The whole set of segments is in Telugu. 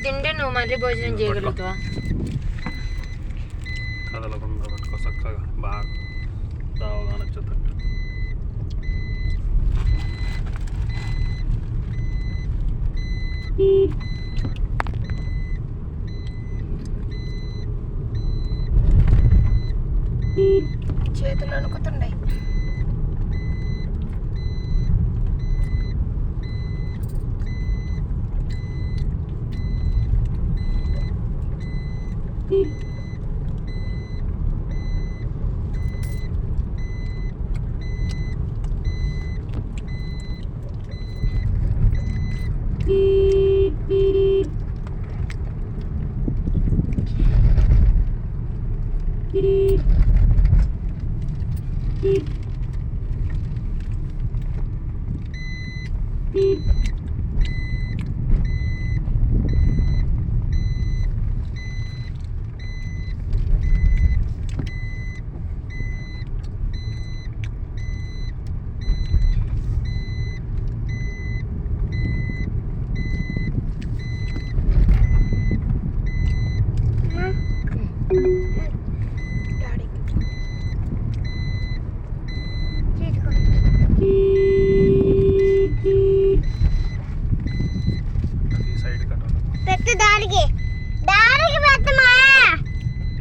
తింటే నువ్వు మళ్ళీ భోజనం చేయగలుగుతావా? కదలకుండా పట్టుకో చక్కగా బాగా రావుగా నచ్చుతుంది. చేతులు అనుకుతుండే.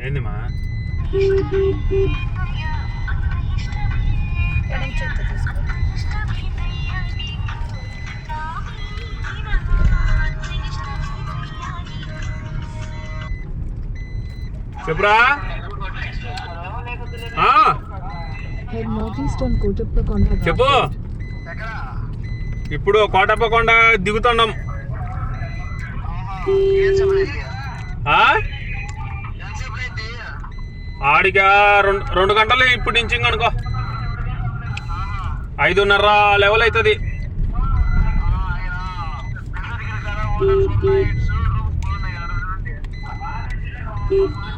ఏందిమా చెప్పురా. చెప్పు. ఇప్పుడు కోటప్పకొండ దిగుతున్నాం. ఆడిగా 2 గంటలు ఇప్పుడు నుంచి అనుకో 5:30 లెవెల్ అవుతుంది.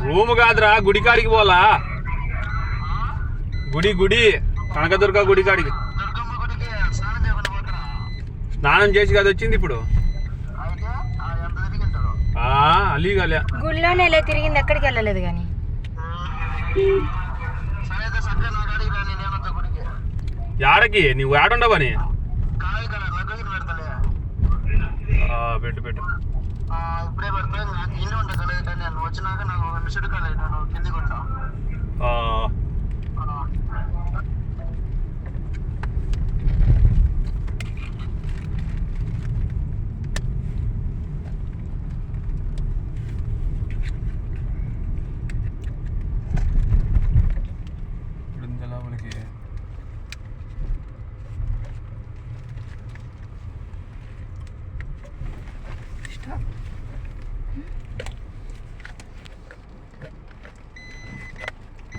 రూమ్ కాదురా, గుడి కాడికి పోలా. గుడి కనకదుర్గ గుడి కాడికి స్నానం చేసి కదా వచ్చింది ఇప్పుడు. అలీగలే గుళ్ళోనే తిరిగింది, ఎక్కడికి వెళ్ళలేదు కానీ. యాడకి నువ్వు ఏడుండవని పెట్టు పెట్టు. ఇప్పుడే పడతా ఇల్లు ఉంటా వచ్చినాక నాకు మిషన్ కిందికి ఉంటా.